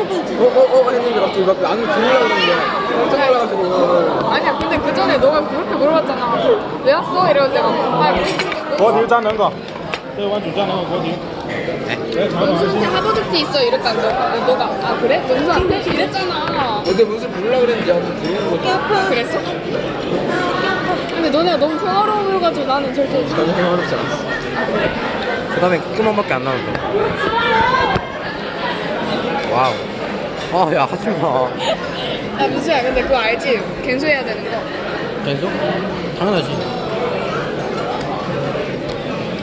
했는데 갑자기 막 안으로 들으려고 그러는 거야. 깜짝 놀라가지고. 아니야, 근데 그 전에 너가 그렇게 물어봤잖아. 왜 왔어? 이러고 내가锅底沾能搞，这碗煮沾能锅底。 문수한테 하버드티 있어 이랬다. 너가 아 그래? 문수한테 이랬잖아. 어제 무슨 부르려고 그랬는데 아무튼 부르는 거지. 그랬어? 근데 너네가 너무 평화로워 보여가지고 나는 절대 전혀 생각하지 않았어. 그 다음에 끄만밖에 안 나온다. 와우. 야, 하지 마. 야 문수야 근데 그거 알지? 갠소해야 되는 거. 계속? 당연하지.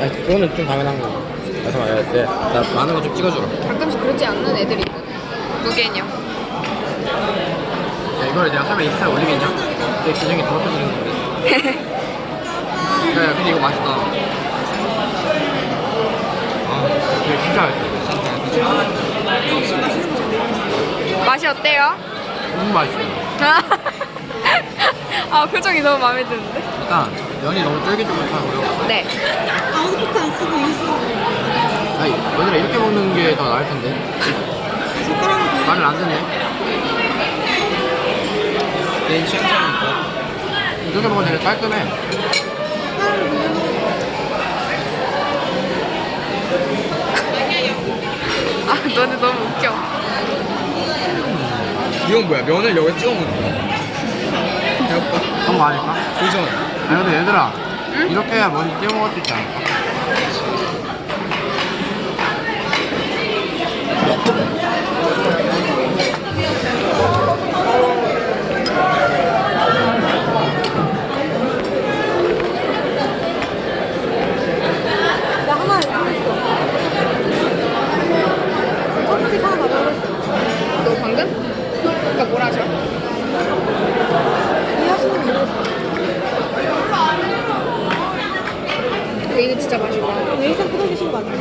야, 그거는 좀 당연한 거. 잠깐만, 나 많은 거 좀 찍어주라. 가끔씩 그러지 않는 애들이 있거든. 누구냐? 야, 이거를 내가 설마 인스타에 올리겠냐? 내 기정이 더럽혀지는 건데. 야, 근데 이거 맛있다. 이거 진짜 맛있어. 맛이 어때요? 너무 맛있어. 아 표정이 너무 마음에 드는데? 일단 면이 너무 쫄깃쫄깃하고요. 네. 아무것도 안 쓰고 있어. 아니, 얘들아 이렇게 먹는 게 더 나을 텐데. 숟가락으로 말을 안 듣네. 내 취향차니까. 이렇게 먹으면 되게 깔끔해. 아 너네 너무 웃겨. 이건 뭐야? 면을 여기 찍어 먹는 거야? 배고파? 그런 거 아닐까? 도전. 아니 근데 얘들아 이렇게 해야 뭔지 띄워 먹을 수 있지 않을까? 나 하나 있어. 커피 하나 먹었어. 너 방금? 그러니까 뭐라 하셔? 이해하시는 거 먹었어. 이거 진짜 맛있어. 웨이선 뜯어주신 거 아닌가?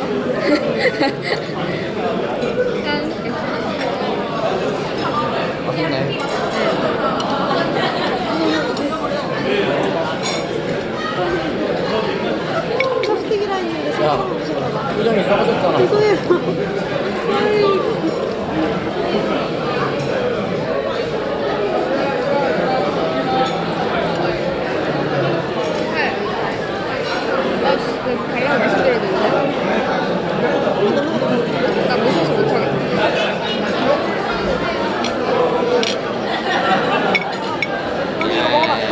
맛있네. 찹스틱이라 했는데 야, 손가락 주신 거다. 표정이 썩어졌잖아. 죄송해요. 나 지금 달라고 말씀드려야 되는데? 나 무서워서 못하겠다. 언니 이거 먹어봤어?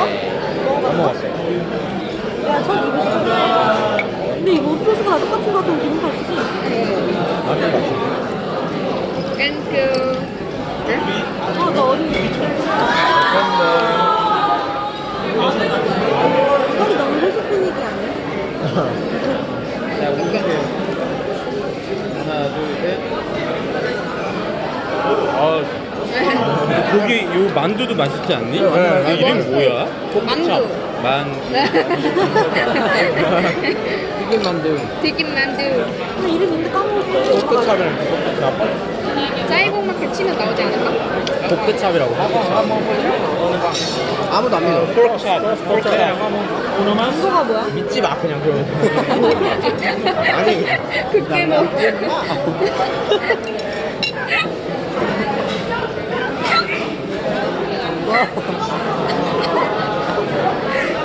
먹어봤어? 야, 저 이거 진짜. 근데 이거 소스가 똑같은 거 같으면 기분 탓이지? 땡큐. 너 어디? 이거이 너무 회식 분위기 아니야? 자, 하나, 둘, 셋. 고기 요 만두도 맛있지 않니? 네. 이름이 뭐야? 만두. 튀김 만두. 튀김 만두. 나 이름 있는데 까먹었어. 꽃차를. 짜이봉마켓 치면 나오지 않을까? 볶음찹이라고. 아무도 안 믿어. 오너마스? 이거가 뭐야? 믿지 마 그냥 그러면. 아니. 그때 뭐.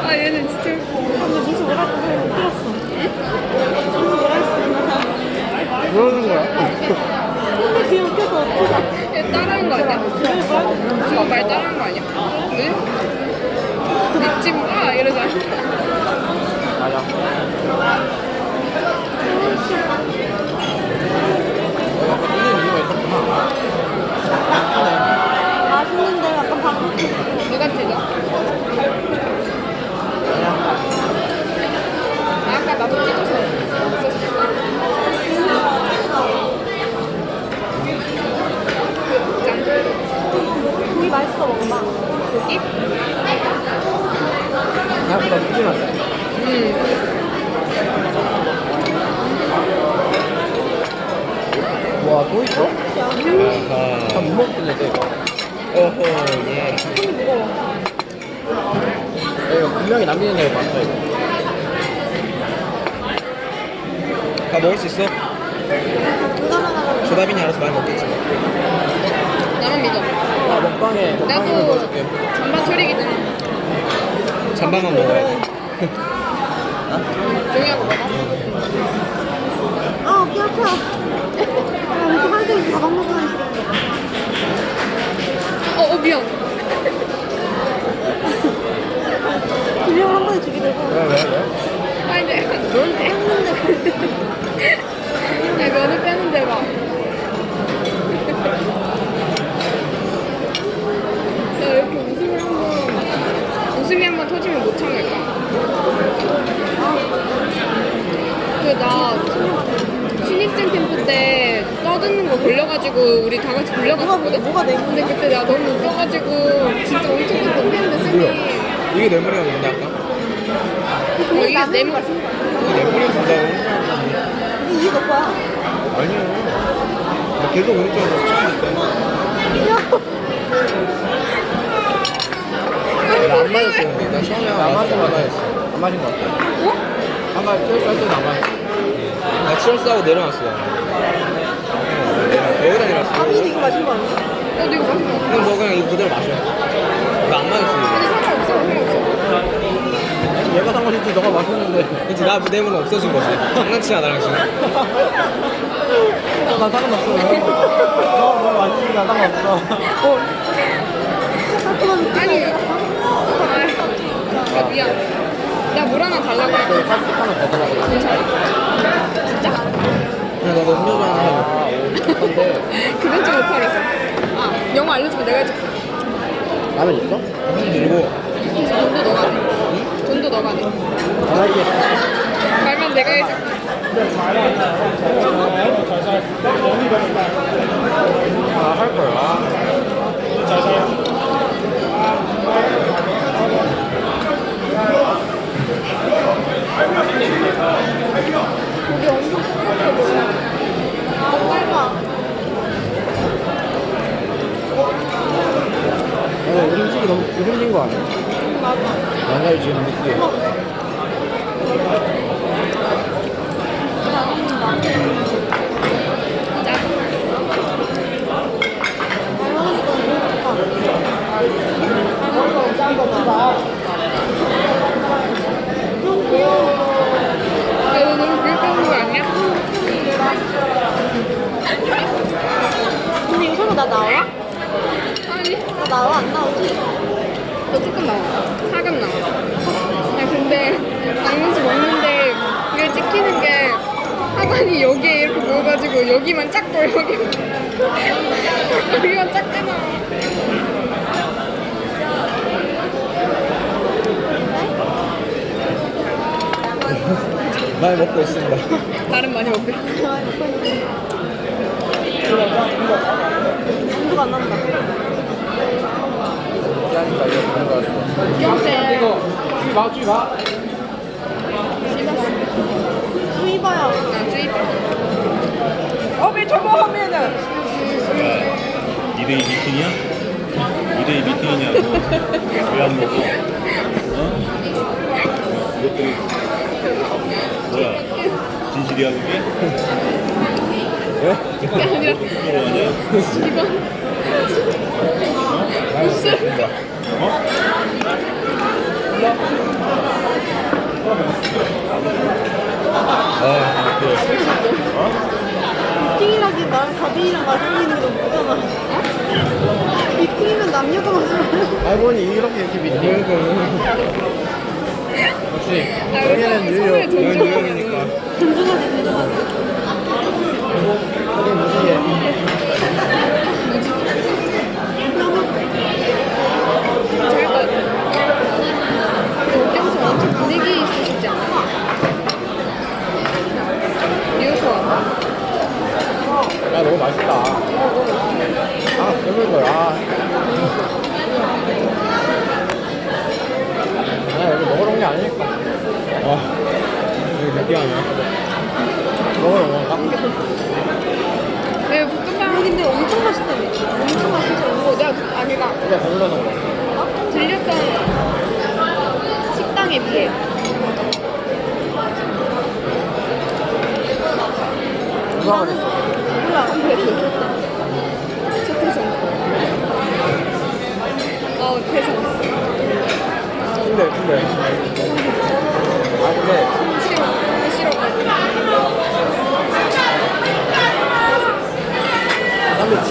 아 얘는 진짜 근데 무슨 뭐라 했어? 못 들었어. 무슨 뭐라 했어? 그러는 거야. 근데 그게 웃겨서 어떡해. 얘 따라한 거 아니야? 지금 말 따라한 거 아니야? 네? 믿지 마 이러잖아. 맞아. 있는 이유가 있었구나. 맛있는데 약간 바꾸고 누가 찢어? 아, 아까 나도 찢어서 먹었었어. 짠. 고기 맛있어 먹어봐. 고기? 생각보다 푸짐한데. 와, 또 있어? 아하. 못 먹길래 돼. 어허, 예. 손이 무거워. 이거 분명히 남기는 데가 많다 이거. 다 먹을 수 있어? 불가능하다고. 조다빈이 알아서 많이 먹겠지. 옥상에 나도 넣어줄게. 잔반 처리기잖아. 잔반만 먹어야 종이하고 먹어. 아, 뼈 아파. 무슨 한생이 가방 먹고 다니시는 미안. 김영을 한 번에 주게 되고. 아, 이제 넌 뺐는데. 야, 면을 빼는데 막. 나 이렇게 웃음이 한번 터지면 못 참을까? 나 신입생 캠프 때 떠드는 거 걸려가지고 우리 다 같이 불려갔었거든? 뭐가 내 근데 그때 나 너무 웃겨가지고 진짜 엄청 웃겼는데 쌤이 이게 내 머리가 뭔데 아까? 이게 내 말. 이게 내 머리 준다고? 이게 너 거야. 아니야. 나 계속 오른쪽으로 치니까. 나안 맞았어 근데 나 처음에 안 맞은 거 같았어. 안 맞은 거 같아. 아까 치얼스 할 때도 안 맞았어. 나 치얼스 하고 내려놨어. 여기다 내려놨어. 아미도 이거 마신 거 아니야? 너 이거 맛있어. 그럼 너 그냥 이거 그대로 마셔. 나 안 맞았어 아니 이거. 상관없어. 얘가 산 거지 너가 마셨는데. 그치 나 내면 없어진 거지. 장난치나 나랑 지금. 난 상관없어. 너가 뭘 마시는지 난 상관없어. 아니. 아 미안. 나 물 하나 달라고 할게. 카스 하나 더 달라고. 괜찮아? 진짜? 그냥 너가 음료수 하나 사줘. 근데 그건 좀 못하겠어. 아 영어 알려주면 내가 해줄게. 라면 있어? 들고. 그래서 돈도 너가 내. 돈도 너가 내. 알게. 말만 내가 해줄게. 할 거야. 고기 엄청 뽀얗게 보여. 아, 짧아. 우리 음식이 너무 기름진 거 아니야? 맞아. 양갈이 지금 느끼해. 너무 귀여워. 야, 너 너무 불편한 거 아니야? 근데 이거 설마 나 나와? 아니. 나 나와? 안 나오지? 너 조금 나와. 사금 나와. 야, 근데 방문수 먹는데 이걸 찍히는 게 하관이 여기에 이렇게 모여가지고 여기만 작고 여기만 작게 나와. 많이 먹고 있습니다. 나름 많이 먹고. 엄두가 안 난다. 하니까 이거 그런 거 같아. 영세. 수입어야. 나 주입. 2대2 미팅이야? 2대2 미팅이냐고. 왜 안 먹어? 이것들이 뭐야? 진실이야 그게? 그게 아니라 그거 아니야? 이건 미팅이라기 나랑 가빈이랑 마시는 게 너무 무잖아. 미팅이면 남녀가 마시는 알고 보니 이렇게 미팅을 역시 여기는 뉴욕. 여기는 뉴욕이니까. 존중하지, 존중하지. 이게 무시해. 저희가 여기서 완전 분위기 있으시지 않아? 뉴욕 와. 야 너무 맛있다. 아 배불러. 여기 먹으러 온 게 아니니까. 여기 느끼하네. 먹으러 온 건가? 왜 볶음밥 여기 근데 엄청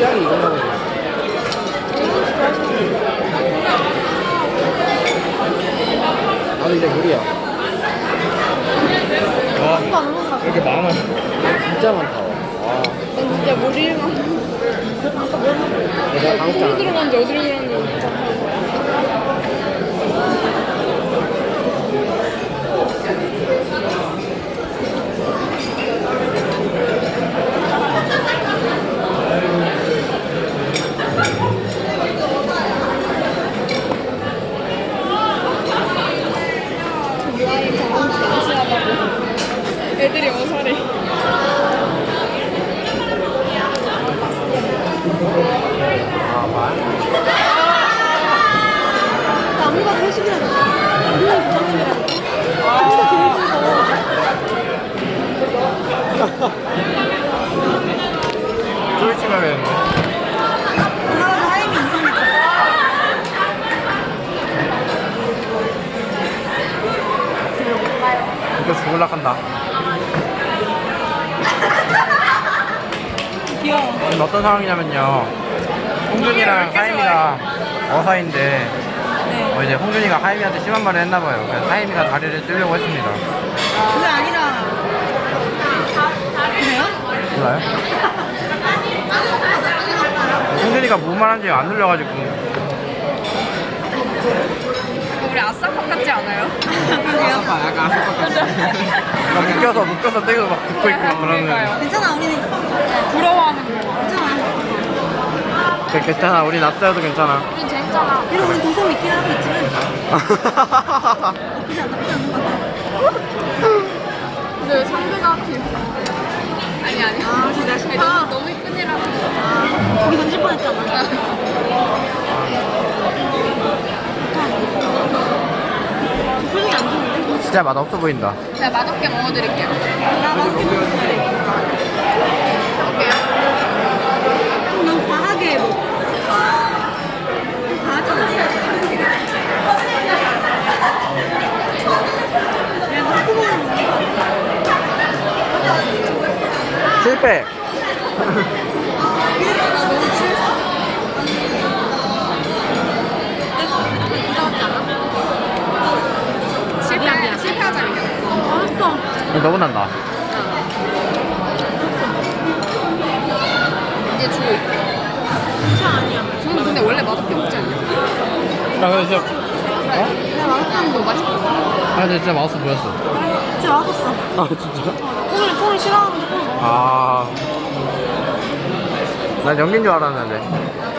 취향이 이건가 보네. 나도 이제 물이야. 왜 이렇게 많아? 진짜 많다. 와. 난 진짜 머리만 내가 다 먹지 어디로 않았네. 들어갔는지 어디로 들어갔는지 모르겠어. 유아인 경험치 대시하다고 애들이 어설해. 나무가 회식이라고. 우리가 부장님이라고. 진짜 제일 즐거워. 쫄지 말겠네. 누나가 하임이 이상했어. 이거 죽을라 한다. 귀여워. 지금 어떤 상황이냐면요. 홍준이랑 하임이가 어사인데 네. 이제 홍준이가 하임이한테 심한 말을 했나봐요. 그래서 하임이가 다리를 뚫려고 했습니다. 그게 아니라. 그래요? 몰라요? 홍준이가 뭔 말한지 안 들려가지고 우리 아싸팍 같지 않아요? 그러게요. 약간 아삭 같았어. 묶여서 떼고 막 듣고 있고 막 그러는. 그러니까요. 괜찮아, 우리는. 부러워하는 거. 괜찮아. 괜찮아. 우리 낯서여도 괜찮아. 우린 재밌잖아. 이런 우리 도성 믿긴 하고 있지만. 나쁘지 않는 것 같아. 근데 왜 상대가 아니 아, 진짜 싫다. 너무 이쁜 애라. 거기 던질 뻔했잖아. 표정이 안 좋은데? 진짜 맛없어 보인다. 제가 맛없게 먹어드릴게요. 나 맛있게 먹었어. 좀 너무 과하게 먹어. 좀 과하잖아. 그냥 한꺼번에 먹는 거 같아. 실패. 나 너무 취했어. 실패하자 이겨. 알았어. 너무 난다. 이제 주고 있게. 진짜 아니야. 저는 근데 원래 맛없게 먹지 않냐? 야, 근데 진짜, 내가 맛없다는 너 거. 맛있게 먹어. 근데 진짜 맛없어 보였어. 진짜 맛없어. 아, 진짜? 콩을 싫어하는데 콩을 먹어. 아. 난 연기인 줄 알았는데.